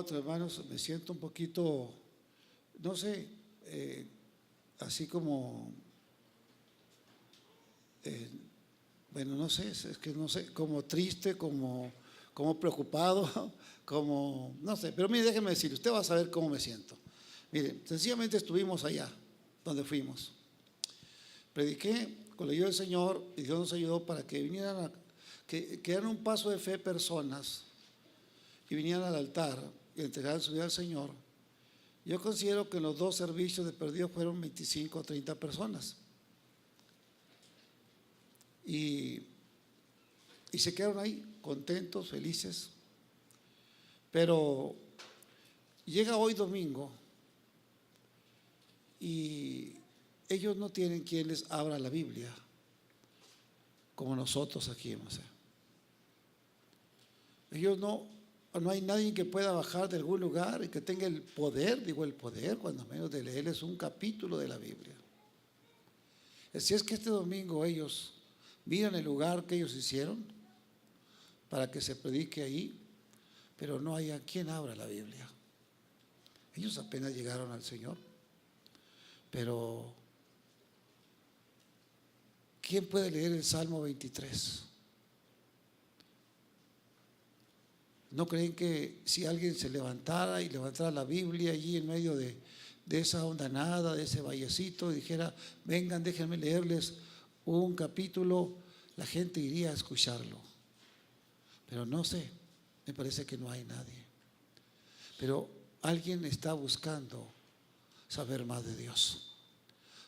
otro, hermanos, me siento un poquito, no sé, así como, eh, bueno, no sé, es que no sé, como triste, como preocupado, como, no sé, pero mire, déjeme decir, usted va a saber cómo me siento. Mire, sencillamente estuvimos allá, donde fuimos. Prediqué con la ayuda del Señor y Dios nos ayudó para que vinieran, que dieran un paso de fe personas y vinieran al altar y entregaran su vida al Señor. Yo considero que en los dos servicios de perdido fueron 25 o 30 personas. Y se quedaron ahí contentos, felices. Pero llega hoy domingo y ellos no tienen quien les abra la Biblia como nosotros aquí hemos hecho. Ellos no hay nadie que pueda bajar de algún lugar y que tenga el poder, digo el poder, cuando menos de leerles un capítulo de la Biblia. Así es que este domingo ellos miran el lugar que ellos hicieron para que se predique ahí, pero no hay a quien abra la Biblia. Ellos apenas llegaron al Señor, pero ¿quién puede leer el Salmo 23? ¿No creen que si alguien se levantara y levantara la Biblia allí en medio de esa hondanada, de ese vallecito, y dijera, vengan, déjenme leerles un capítulo, la gente iría a escucharlo? Pero no sé, me parece que no hay nadie. Pero alguien está buscando saber más de Dios,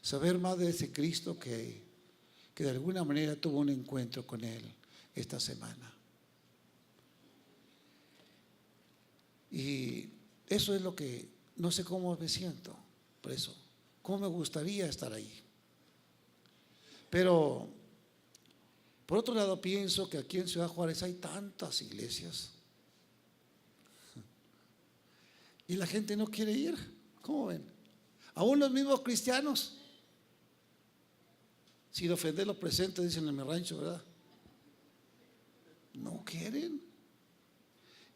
saber más de ese Cristo que de alguna manera tuvo un encuentro con Él esta semana. Y eso es lo que, no sé cómo me siento, por eso, cómo me gustaría estar ahí. Pero, por otro lado, pienso que aquí en Ciudad Juárez hay tantas iglesias y la gente no quiere ir. ¿Cómo ven? Aún los mismos cristianos, sin ofender los presentes, dicen en mi rancho, ¿verdad? No quieren.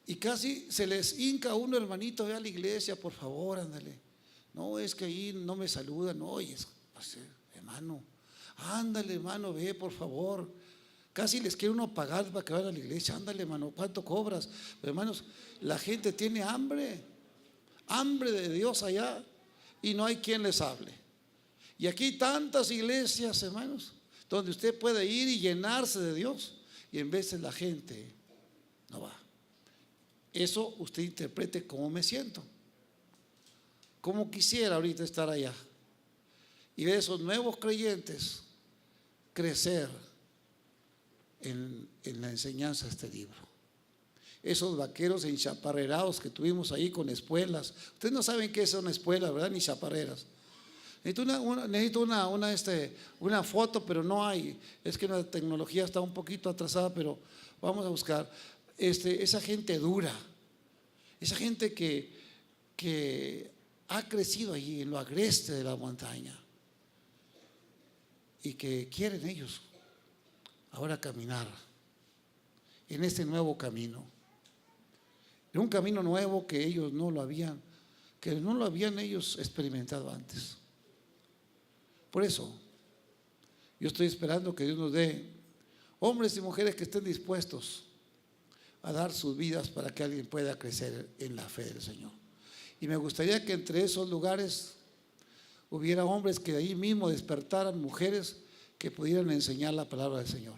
Y casi se les hinca a uno, hermanito, ve a la iglesia, por favor, ándale. No, es que ahí no me saludan. No, oye, hermano, ándale, hermano, ve, por favor. Casi les quiere uno pagar para que vayan a la iglesia. Ándale, hermano, ¿cuánto cobras? Pero, hermanos, la gente tiene hambre de Dios allá, y no hay quien les hable. Y aquí hay tantas iglesias, hermanos, donde usted puede ir y llenarse de Dios, y en vez de la gente no va. Eso usted interprete cómo me siento, cómo quisiera ahorita estar allá y ver esos nuevos creyentes crecer en la enseñanza de este libro. Esos vaqueros enchaparrerados que tuvimos ahí con espuelas. Ustedes no saben qué son espuelas, ¿verdad? Ni chaparreras. Necesito una foto, pero no hay. Es que la tecnología está un poquito atrasada, pero vamos a buscar. Esa gente dura, esa gente que ha crecido allí en lo agreste de la montaña y que quieren ellos ahora caminar en este nuevo camino, en un camino nuevo que ellos no lo habían ellos experimentado antes. Por eso yo estoy esperando que Dios nos dé hombres y mujeres que estén dispuestos a dar sus vidas para que alguien pueda crecer en la fe del Señor. Y me gustaría que entre esos lugares hubiera hombres que de ahí mismo despertaran, mujeres que pudieran enseñar la palabra del Señor.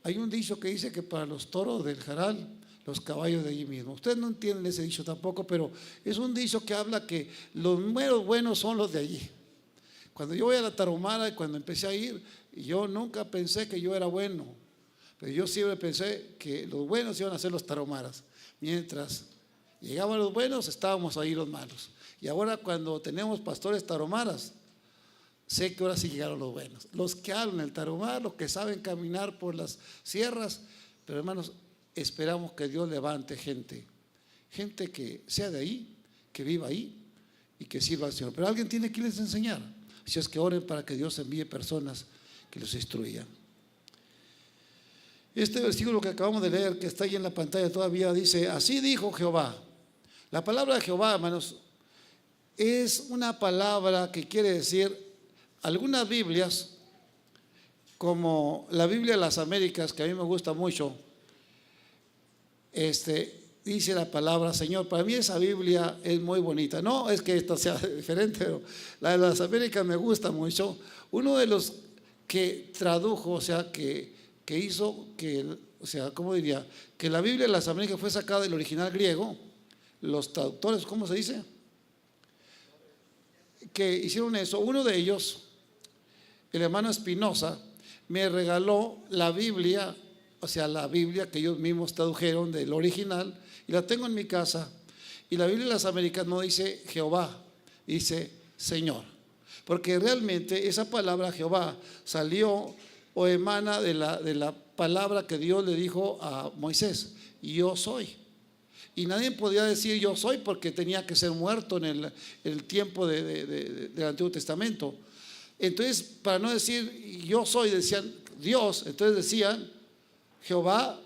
Hay un dicho que dice que para los toros del Jaral, los caballos de allí mismo. Ustedes no entienden ese dicho tampoco, pero es un dicho que habla que los meros buenos son los de allí. Cuando yo voy a la Tarahumara y cuando empecé a ir, yo nunca pensé que yo era bueno, pero yo siempre pensé que los buenos iban a ser los tarahumaras. Mientras llegaban los buenos, estábamos ahí los malos. Y ahora cuando tenemos pastores tarahumaras, sé que ahora sí llegaron los buenos. Los que hablan el tarahumara, los que saben caminar por las sierras. Pero hermanos, esperamos que Dios levante gente que sea de ahí, que viva ahí y que sirva al Señor. Pero alguien tiene que irles enseñar. Así es que oren para que Dios envíe personas que los instruyan. Este versículo que acabamos de leer, que está ahí en la pantalla todavía, dice: así dijo Jehová, La palabra de Jehová, hermanos, es una palabra que quiere decir, algunas Biblias, como la Biblia de las Américas, que a mí me gusta mucho, dice la palabra Señor. Para mí esa Biblia es muy bonita. No es que esta sea diferente, pero la de las Américas me gusta mucho. Uno de los que tradujo, o sea, que hizo que, o sea, ¿cómo diría? Que la Biblia de las Américas fue sacada del original griego. Los traductores, ¿cómo se dice? Que hicieron eso. Uno de ellos, el hermano Espinosa, me regaló la Biblia, o sea, la Biblia que ellos mismos tradujeron del original, y la tengo en mi casa. Y la Biblia de las Américas no dice Jehová, dice Señor, porque realmente esa palabra Jehová salió o emana de la palabra que Dios le dijo a Moisés: yo soy. Y nadie podía decir yo soy, porque tenía que ser muerto en el tiempo del Antiguo Testamento. Entonces, para no decir yo soy, decían Dios. Entonces decían Jehová,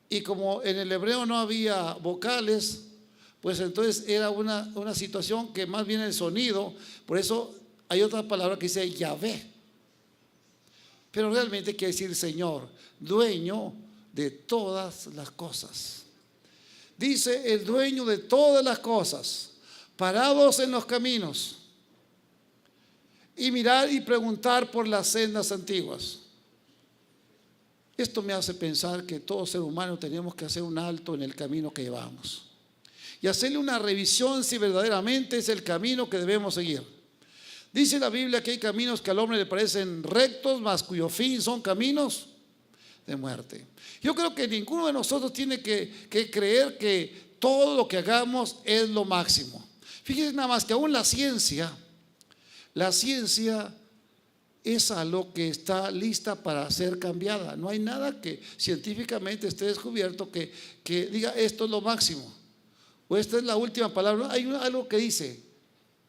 y como en el hebreo no había vocales, pues entonces era una situación que más bien el sonido. Por eso hay otra palabra que dice Yahvé, pero realmente quiere decir Señor, dueño de todas las cosas. Dice el dueño de todas las cosas, parados en los caminos y mirar y preguntar por las sendas antiguas. Esto me hace pensar que todo ser humano tenemos que hacer un alto en el camino que llevamos y hacerle una revisión si verdaderamente es el camino que debemos seguir. Dice la Biblia que hay caminos que al hombre le parecen rectos, mas cuyo fin son caminos de muerte. Yo creo que ninguno de nosotros tiene que creer que todo lo que hagamos es lo máximo. Fíjense nada más que aún la ciencia es algo que está lista para ser cambiada. No hay nada que científicamente esté descubierto que diga esto es lo máximo o esta es la última palabra. Hay algo que dice,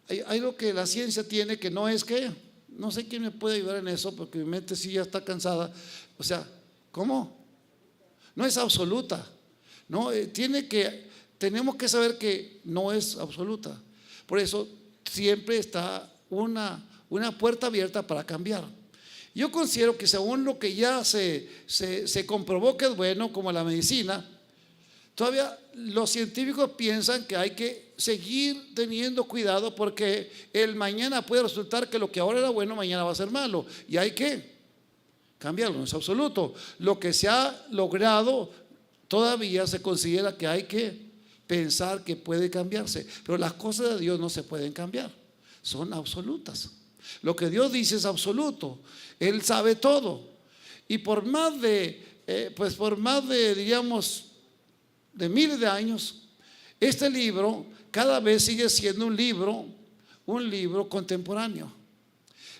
hay algo que la ciencia tiene que no es que, no sé quién me puede ayudar en eso, porque mi mente sí ya está cansada. O sea, ¿cómo? No es absoluta. No, tenemos que saber que no es absoluta. Por eso siempre está una puerta abierta para cambiar. Yo considero que según lo que ya se comprobó que es bueno, como la medicina, todavía los científicos piensan que hay que seguir teniendo cuidado, porque el mañana puede resultar que lo que ahora era bueno, mañana va a ser malo, y hay que cambiarlo. No es absoluto. Lo que se ha logrado todavía se considera que hay que pensar que puede cambiarse, pero las cosas de Dios no se pueden cambiar, son absolutas. Lo que Dios dice es absoluto. Él sabe todo, y por más de diríamos de miles de años, este libro cada vez sigue siendo un libro contemporáneo.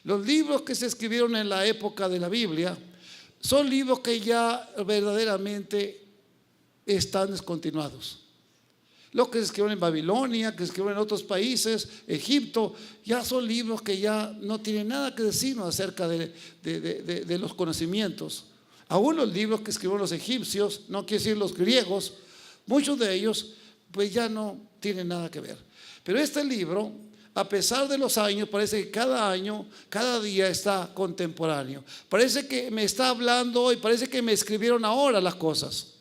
Los libros que se escribieron en la época de la Biblia son libros que ya verdaderamente están descontinuados. Los que se escribieron en Babilonia, que se escribieron en otros países, Egipto, ya son libros que ya no tienen nada que decirnos acerca de los conocimientos. Aún los libros que escribieron los egipcios, no quiere decir los griegos, muchos de ellos pues ya no tienen nada que ver. Pero este libro, a pesar de los años, parece que cada año, cada día está contemporáneo. Parece que me está hablando hoy, parece que me escribieron ahora las cosas.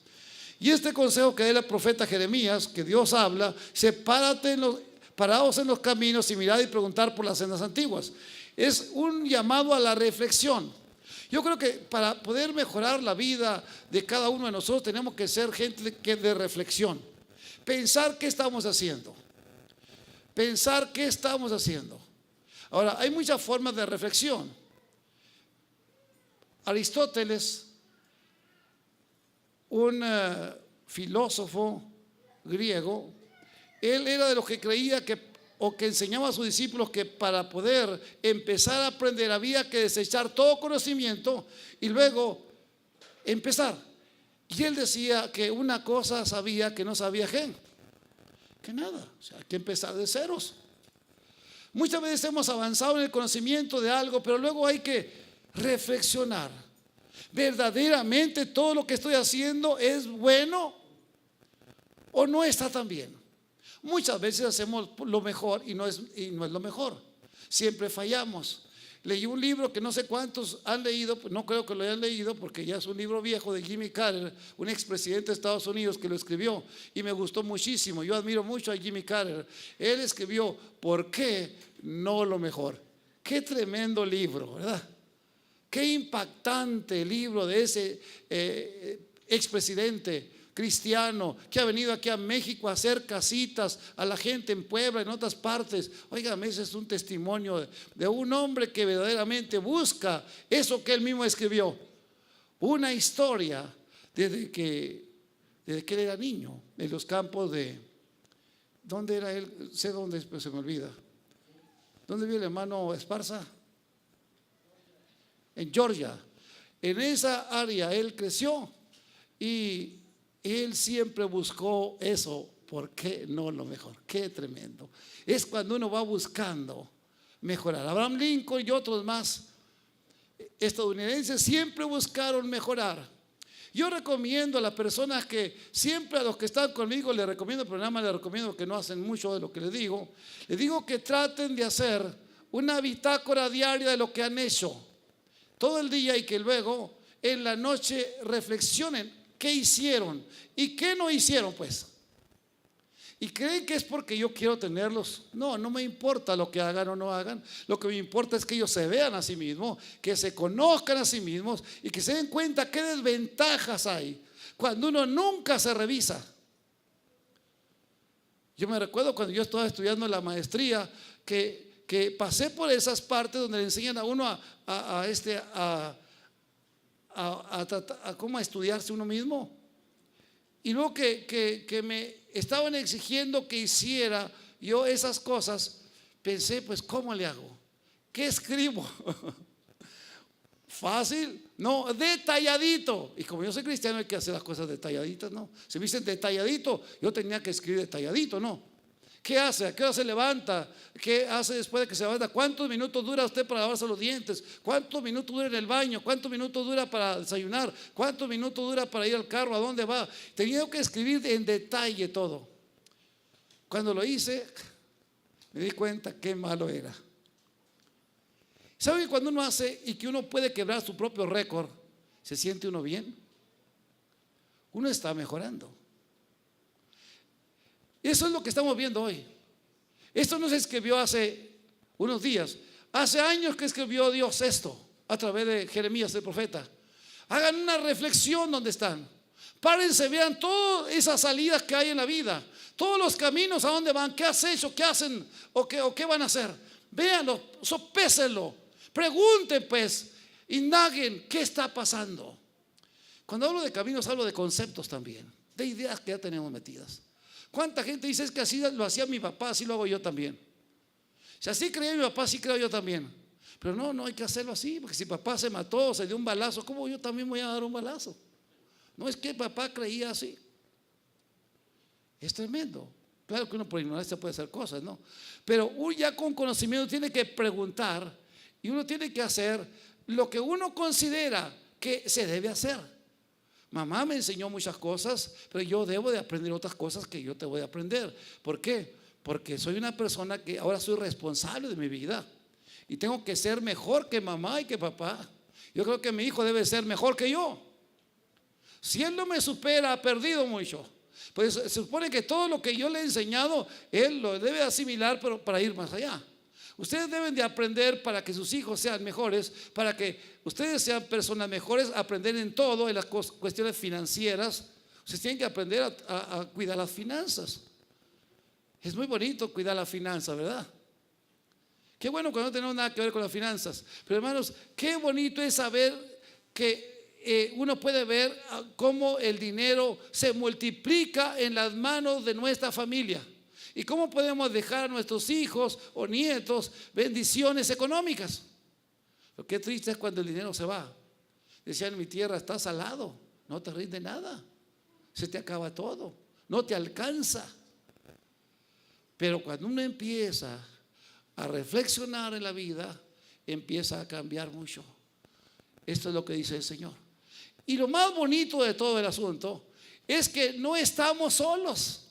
Y este consejo que da el profeta Jeremías, que Dios habla, dice: paraos en los caminos y mirad y preguntar por las sendas antiguas. Es un llamado a la reflexión. Yo creo que para poder mejorar la vida de cada uno de nosotros tenemos que ser gente de reflexión. Pensar qué estamos haciendo. Pensar qué estamos haciendo. Ahora, hay muchas formas de reflexión. Aristóteles, un filósofo griego, él era de los que creía que enseñaba a sus discípulos que para poder empezar a aprender había que desechar todo conocimiento y luego empezar. Y él decía que una cosa sabía que no sabía que nada, o sea, hay que empezar de ceros. Muchas veces hemos avanzado en el conocimiento de algo, pero luego hay que reflexionar. ¿Verdaderamente todo lo que estoy haciendo es bueno o no está tan bien? Muchas veces hacemos lo mejor y no es lo mejor. Siempre fallamos. Leí un libro que no sé cuántos han leído, no creo que lo hayan leído porque ya es un libro viejo, de Jimmy Carter, un expresidente de Estados Unidos, que lo escribió y me gustó muchísimo. Yo admiro mucho a Jimmy Carter. Él escribió ¿Por qué no lo mejor? Qué tremendo libro, ¿verdad? Qué impactante libro de ese expresidente cristiano que ha venido aquí a México a hacer casitas a la gente en Puebla, en otras partes. Óigame, ese es un testimonio de un hombre que verdaderamente busca eso que él mismo escribió. Una historia desde que él era niño, en los campos de, ¿dónde era él? Sé dónde, pero se me olvida. ¿Dónde vive el hermano Esparza? En Georgia. En esa área él creció y él siempre buscó eso. ¿Por qué no lo mejor? Qué tremendo. Es cuando uno va buscando mejorar. Abraham Lincoln y otros más estadounidenses siempre buscaron mejorar. Yo recomiendo a las personas que siempre, a los que están conmigo, les recomiendo, pero nada más les recomiendo que no hacen mucho de lo que les digo que traten de hacer una bitácora diaria de lo que han hecho todo el día y que luego en la noche reflexionen qué hicieron y qué no hicieron, pues. Y creen que es porque yo quiero tenerlos. No, no me importa lo que hagan o no hagan. Lo que me importa es que ellos se vean a sí mismos, que se conozcan a sí mismos y que se den cuenta qué desventajas hay cuando uno nunca se revisa. Yo me recuerdo cuando yo estaba estudiando la maestría que pasé por esas partes donde le enseñan a uno a cómo estudiarse uno mismo. Y luego que me estaban exigiendo que hiciera yo esas cosas, pensé, pues ¿cómo le hago? ¿Qué escribo? ¿Fácil? No, detalladito. Y como yo soy cristiano hay que hacer las cosas detalladitas, ¿no? Si me dicen detalladito, yo tenía que escribir detalladito, ¿no? ¿Qué hace? ¿A qué hora se levanta? ¿Qué hace después de que se levanta? ¿Cuántos minutos dura usted para lavarse los dientes? ¿Cuántos minutos dura en el baño? ¿Cuántos minutos dura para desayunar? ¿Cuántos minutos dura para ir al carro? ¿A dónde va? Tenía que escribir en detalle todo. Cuando lo hice, me di cuenta qué malo era. ¿Saben cuando uno hace y que uno puede quebrar su propio récord, se siente uno bien? Uno está mejorando. Eso es lo que estamos viendo hoy. Esto no se escribió hace unos días. Hace años que escribió Dios esto a través de Jeremías, el profeta. Hagan una reflexión donde están. Párense, vean todas esas salidas que hay en la vida. Todos los caminos a dónde van, qué has hecho, qué hacen o qué van a hacer. Véanlo, sopésenlo. Pregunten pues, indaguen qué está pasando. Cuando hablo de caminos hablo de conceptos también, de ideas que ya tenemos metidas. ¿Cuánta gente dice es que así lo hacía mi papá, así lo hago yo también? Si así creía mi papá, así creo yo también. Pero no hay que hacerlo así, porque si papá se mató, se dio un balazo, ¿cómo yo también voy a dar un balazo? No es que papá creía así. Es tremendo. Claro que uno por ignorancia puede hacer cosas, ¿no? Pero uno ya con conocimiento tiene que preguntar y uno tiene que hacer lo que uno considera que se debe hacer. Mamá me enseñó muchas cosas, pero yo debo de aprender otras cosas que yo te voy a aprender. ¿Por qué? Porque soy una persona que ahora soy responsable de mi vida y tengo que ser mejor que mamá y que papá. Yo creo que mi hijo debe ser mejor que yo. Si él no me supera, ha perdido mucho. Pues se supone que todo lo que yo le he enseñado, él lo debe asimilar, pero para ir más allá. Ustedes deben de aprender para que sus hijos sean mejores, para que ustedes sean personas mejores, aprender en todo, en las cuestiones financieras. Ustedes tienen que aprender a cuidar las finanzas. Es muy bonito cuidar las finanzas, ¿verdad? Qué bueno cuando no tenemos nada que ver con las finanzas. Pero hermanos, qué bonito es saber que uno puede ver cómo el dinero se multiplica en las manos de nuestra familia. ¿Y cómo podemos dejar a nuestros hijos o nietos bendiciones económicas? Pero qué triste es cuando el dinero se va. Decían en mi tierra, estás salado, no te rinde nada, se te acaba todo, no te alcanza. Pero cuando uno empieza a reflexionar en la vida, empieza a cambiar mucho. Esto es lo que dice el Señor. Y lo más bonito de todo el asunto es que no estamos solos.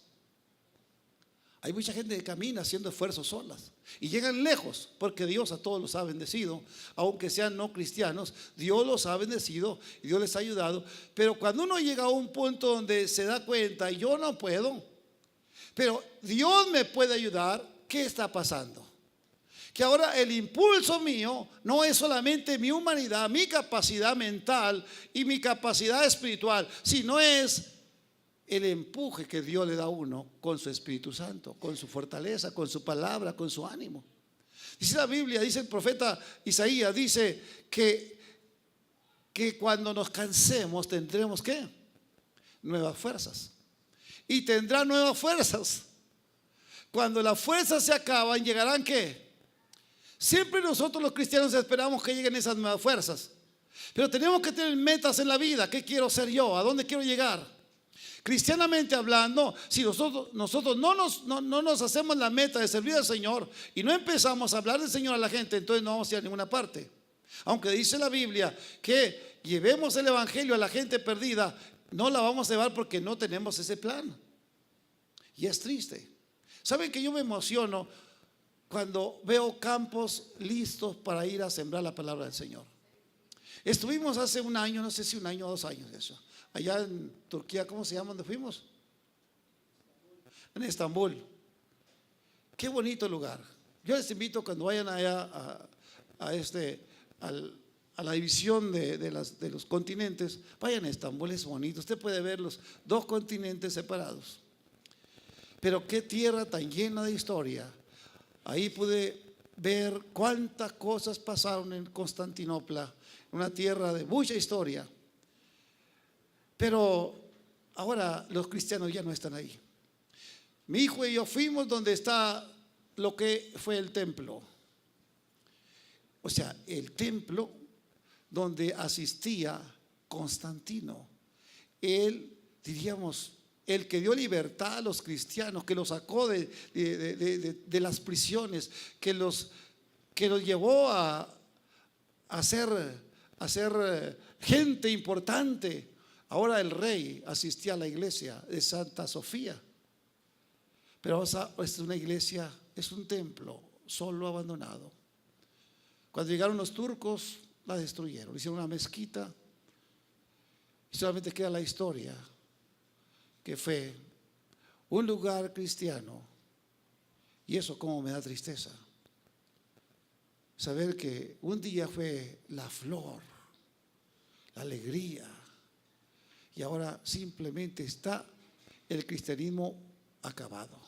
Hay mucha gente que camina haciendo esfuerzos solas y llegan lejos, porque Dios a todos los ha bendecido, aunque sean no cristianos. Dios los ha bendecido y Dios les ha ayudado. Pero cuando uno llega a un punto donde se da cuenta, yo no puedo, pero Dios me puede ayudar, ¿qué está pasando? Que ahora el impulso mío no es solamente mi humanidad, mi capacidad mental y mi capacidad espiritual, sino es el empuje que Dios le da a uno con su Espíritu Santo, con su fortaleza, con su palabra, con su ánimo. Dice la Biblia, dice el profeta Isaías, dice que cuando nos cansemos tendremos ¿qué? Nuevas fuerzas. Y tendrán nuevas fuerzas. Cuando las fuerzas se acaban, llegarán ¿qué? Siempre nosotros los cristianos esperamos que lleguen esas nuevas fuerzas. Pero tenemos que tener metas en la vida. ¿Qué quiero ser yo? ¿A dónde quiero llegar? Cristianamente hablando, si nosotros no nos hacemos la meta de servir al Señor y no empezamos a hablar del Señor a la gente, entonces no vamos a ir a ninguna parte. Aunque dice la Biblia que llevemos el evangelio a la gente perdida, no la vamos a llevar porque no tenemos ese plan. Y es triste. ¿Saben que yo me emociono cuando veo campos listos para ir a sembrar la palabra del Señor? Estuvimos hace un año, no sé si un año o 2 años de eso, allá en Turquía. ¿Cómo se llama? ¿Dónde fuimos? En Estambul. Qué bonito lugar. Yo les invito cuando vayan allá a la división de los continentes, vayan a Estambul, es bonito. Usted puede ver los 2 continentes separados. Pero qué tierra tan llena de historia. Ahí pude ver cuántas cosas pasaron en Constantinopla, una tierra de mucha historia. Pero ahora los cristianos ya no están ahí. Mi hijo y yo fuimos donde está lo que fue el templo. O sea, el templo donde asistía Constantino. Él, diríamos, el que dio libertad a los cristianos, que los sacó de las prisiones, que los llevó a ser gente importante. Ahora el rey asistía a la iglesia de Santa Sofía, pero esa es una iglesia, es un templo solo, abandonado. Cuando llegaron los turcos, la destruyeron, hicieron una mezquita y solamente queda la historia que fue un lugar cristiano. Y eso como me da tristeza, saber que un día fue la flor, la alegría, y ahora simplemente está el cristianismo acabado.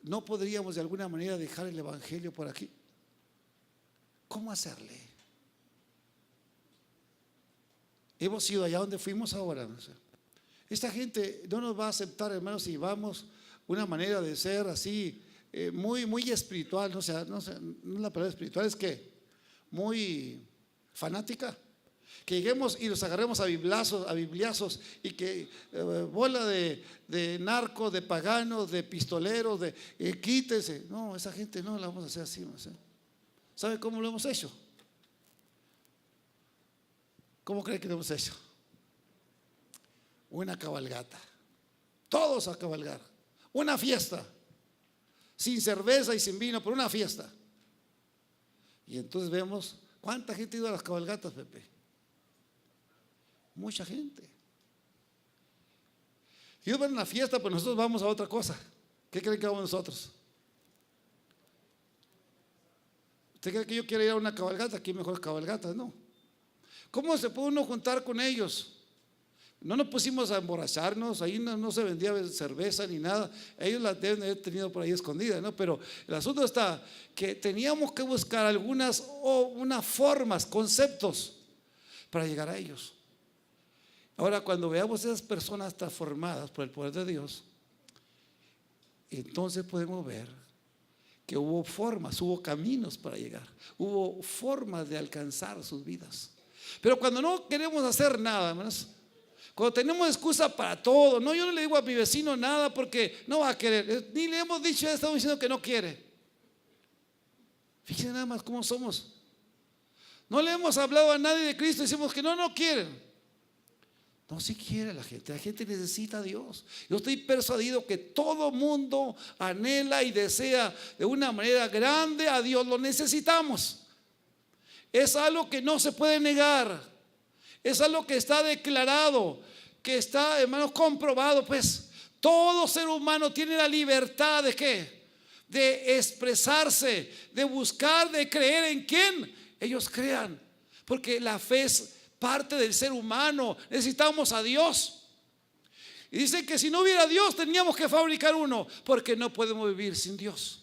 ¿No podríamos de alguna manera dejar el evangelio por aquí? ¿Cómo hacerle? Hemos ido allá donde fuimos ahora, no sé. Esta gente no nos va a aceptar, hermanos, si vamos una manera de ser así, muy espiritual, no es la palabra espiritual, es que muy fanática. Que lleguemos y los agarremos a bibliazos y que bola de narcos, de paganos, de pistoleros, quítese. No, esa gente no la vamos a hacer así. ¿No? ¿Sabe cómo lo hemos hecho? ¿Cómo cree que lo hemos hecho? Una cabalgata, todos a cabalgar, una fiesta, sin cerveza y sin vino, pero una fiesta. Y entonces vemos cuánta gente ha ido a las cabalgatas, Pepe. Mucha gente. Ellos van a una fiesta, pero nosotros vamos a otra cosa. ¿Qué creen que vamos nosotros? ¿Usted cree que yo quiero ir a una cabalgata? Aquí mejor cabalgatas, no. ¿Cómo se puede uno juntar con ellos? No nos pusimos a emborracharnos, ahí no se vendía cerveza ni nada. Ellos la deben haber tenido por ahí escondida, ¿no? Pero el asunto está que teníamos que buscar unas formas, conceptos para llegar a ellos. Ahora, cuando veamos esas personas transformadas por el poder de Dios, entonces podemos ver que hubo formas, hubo caminos para llegar, hubo formas de alcanzar sus vidas. Pero cuando no queremos hacer nada, hermanos, cuando tenemos excusa para todo, no, yo no le digo a mi vecino nada porque no va a querer, ni le hemos dicho, ya estamos diciendo que no quiere. Fíjense nada más cómo somos. No le hemos hablado a nadie de Cristo, decimos que no quieren. No se quiere la gente necesita a Dios. Yo estoy persuadido que todo mundo anhela y desea de una manera grande a Dios. Lo necesitamos. Es algo que no se puede negar. Es algo que está declarado, que está, hermanos, comprobado. Pues todo ser humano tiene la libertad de ¿qué? De expresarse, de buscar, de creer en quien ellos crean. Porque la fe es parte del ser humano. Necesitamos a Dios. Y dice que si no hubiera Dios teníamos que fabricar uno, porque no podemos vivir sin Dios.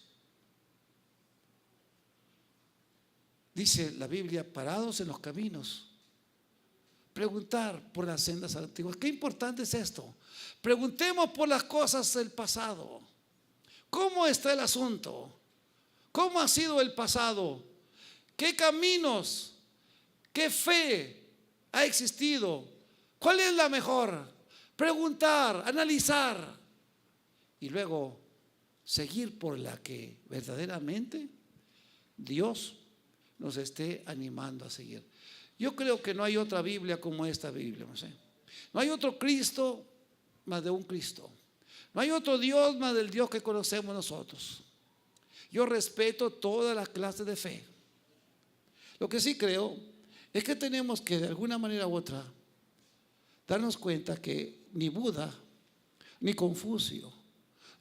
Dice la Biblia, parados en los caminos, preguntar por las sendas antiguas. Qué importante es esto. Preguntemos por las cosas del pasado. ¿Cómo está el asunto? ¿Cómo ha sido el pasado? ¿Qué caminos? ¿Qué fe ha existido? ¿Cuál es la mejor? Preguntar, analizar y luego seguir por la que verdaderamente Dios nos esté animando a seguir. Yo creo que no hay otra Biblia como esta Biblia, no sé. No hay otro Cristo más de un Cristo. No hay otro Dios más del Dios que conocemos nosotros. Yo respeto todas las clases de fe. Lo que sí creo es que tenemos que de alguna manera u otra darnos cuenta que ni Buda, ni Confucio,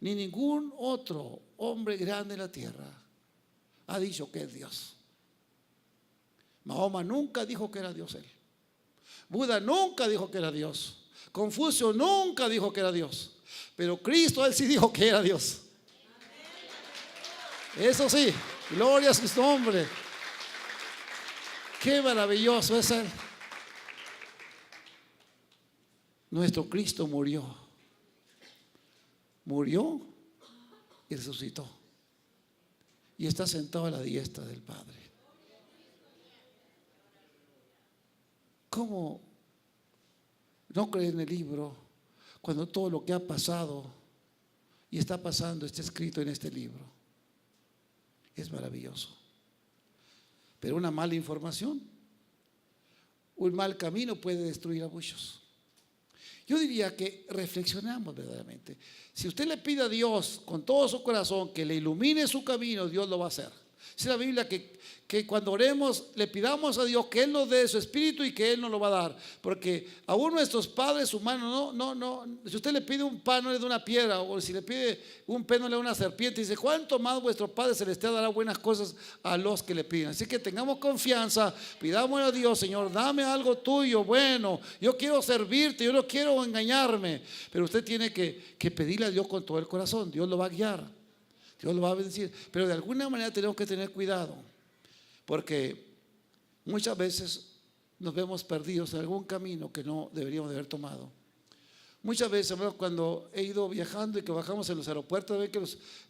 ni ningún otro hombre grande en la tierra ha dicho que es Dios. Mahoma nunca dijo que era Dios él. Buda nunca dijo que era Dios. Confucio nunca dijo que era Dios. Pero Cristo, él sí dijo que era Dios. Eso sí, gloria a su nombre. Qué maravilloso es él. Nuestro Cristo murió y resucitó. Y está sentado a la diestra del Padre. ¿Cómo no creer en el libro cuando todo lo que ha pasado y está pasando está escrito en este libro? Es maravilloso. Pero una mala información, un mal camino puede destruir a muchos. Yo diría que reflexionamos verdaderamente. Si usted le pide a Dios con todo su corazón que le ilumine su camino, Dios lo va a hacer. Dice la Biblia que cuando oremos le pidamos a Dios que Él nos dé su espíritu y que Él nos lo va a dar. Porque aún nuestros padres humanos, si usted le pide un pan no le da una piedra, o si le pide un pez no le da una serpiente. Dice, ¿cuánto más vuestro Padre Celestial dará buenas cosas a los que le piden? Así que tengamos confianza, pidamos a Dios, Señor, dame algo tuyo, bueno, yo quiero servirte, yo no quiero engañarme. Pero usted tiene que pedirle a Dios con todo el corazón, Dios lo va a guiar. Dios lo va a bendecir, pero de alguna manera tenemos que tener cuidado, porque muchas veces nos vemos perdidos en algún camino que no deberíamos de haber tomado. Muchas veces, cuando he ido viajando y que bajamos en los aeropuertos, ven que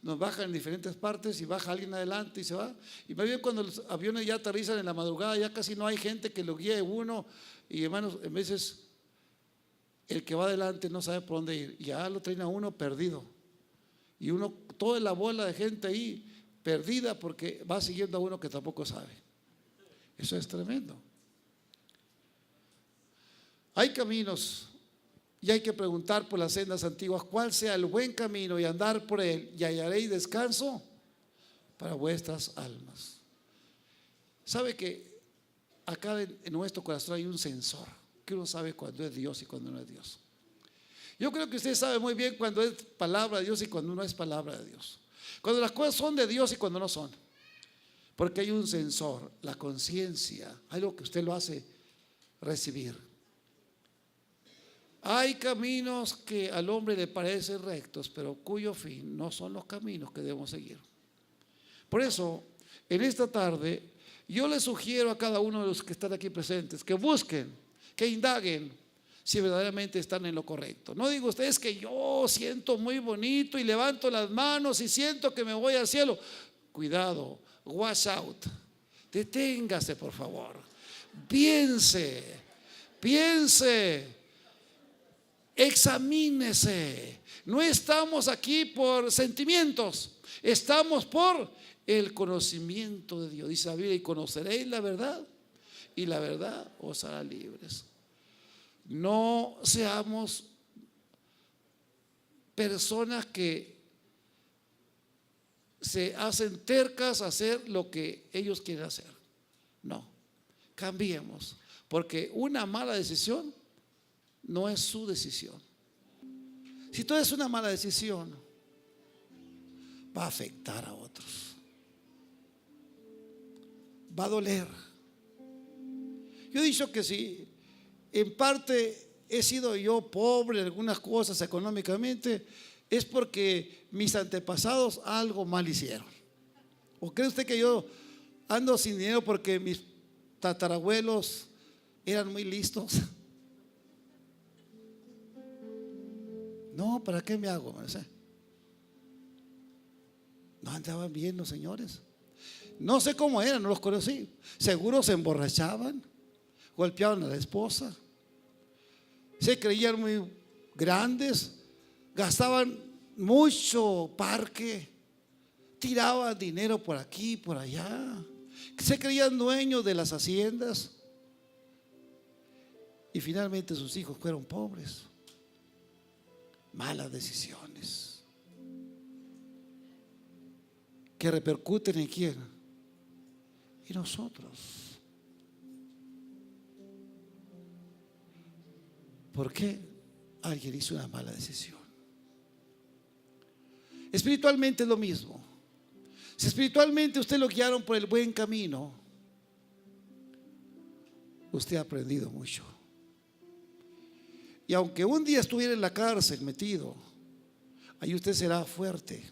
nos bajan en diferentes partes y baja alguien adelante y se va. Y más bien cuando los aviones ya aterrizan en la madrugada, ya casi no hay gente que lo guíe uno. Y hermanos, en veces el que va adelante no sabe por dónde ir, y ya lo traen a uno perdido. Y uno, toda la bola de gente ahí perdida porque va siguiendo a uno que tampoco sabe. Eso es tremendo. Hay caminos y hay que preguntar por las sendas antiguas cuál sea el buen camino y andar por él, y hallaréis descanso para vuestras almas. ¿Sabe que acá en nuestro corazón hay un sensor que uno sabe cuando es Dios y cuando no es Dios? Yo creo que usted sabe muy bien cuando es palabra de Dios y cuando no es palabra de Dios. Cuando las cosas son de Dios y cuando no son. Porque hay un sensor, la conciencia, algo que usted lo hace recibir. Hay caminos que al hombre le parecen rectos, pero cuyo fin no son los caminos que debemos seguir. Por eso, en esta tarde, yo le sugiero a cada uno de los que están aquí presentes que busquen, que indaguen si verdaderamente están en lo correcto. No digo ustedes que yo siento muy bonito y levanto las manos y siento que me voy al cielo. Cuidado, watch out. Deténgase, por favor. Piense, examínese. No estamos aquí por sentimientos, estamos por el conocimiento de Dios. Dice la Biblia, y conoceréis la verdad, y la verdad os hará libres. No seamos personas que se hacen tercas a hacer lo que ellos quieren hacer. No, cambiemos, porque una mala decisión no es su decisión. Si tú es una mala decisión, va a afectar a otros, va a doler. Yo he dicho que si en parte he sido yo pobre en algunas cosas económicamente, es porque mis antepasados algo mal hicieron. ¿O cree usted que yo ando sin dinero porque mis tatarabuelos eran muy listos? No, ¿para qué me hago? No andaban bien los señores. No sé cómo eran, no los conocí. Seguro se emborrachaban, golpeaban a la esposa, se creían muy grandes, gastaban mucho parque, tiraban dinero por aquí, por allá, se creían dueños de las haciendas y finalmente sus hijos fueron pobres. Malas decisiones que repercuten en quién, en nosotros. ¿Por qué alguien hizo una mala decisión? Espiritualmente es lo mismo. Si espiritualmente usted lo guiaron por el buen camino, usted ha aprendido mucho. Y aunque un día estuviera en la cárcel metido, ahí usted será fuerte.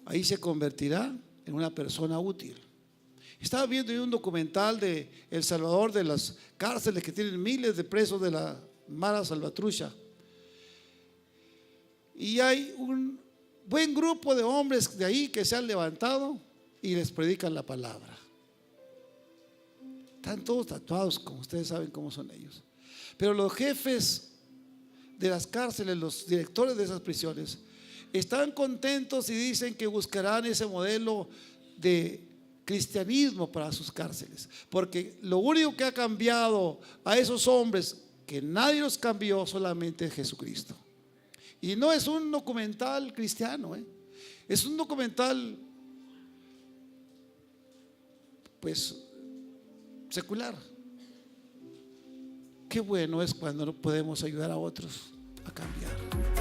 Ahí se convertirá en una persona útil. Estaba viendo un documental de El Salvador, de las cárceles que tienen miles de presos de la Mara Salvatrucha. Y hay un buen grupo de hombres de ahí que se han levantado y les predican la palabra. Están todos tatuados, como ustedes saben cómo son ellos. Pero los jefes de las cárceles, los directores de esas prisiones, están contentos y dicen que buscarán ese modelo de cristianismo para sus cárceles, porque lo único que ha cambiado a esos hombres, que nadie los cambió, solamente es Jesucristo. Y no es un documental cristiano, es un documental pues secular. Qué bueno es cuando podemos ayudar a otros a cambiar.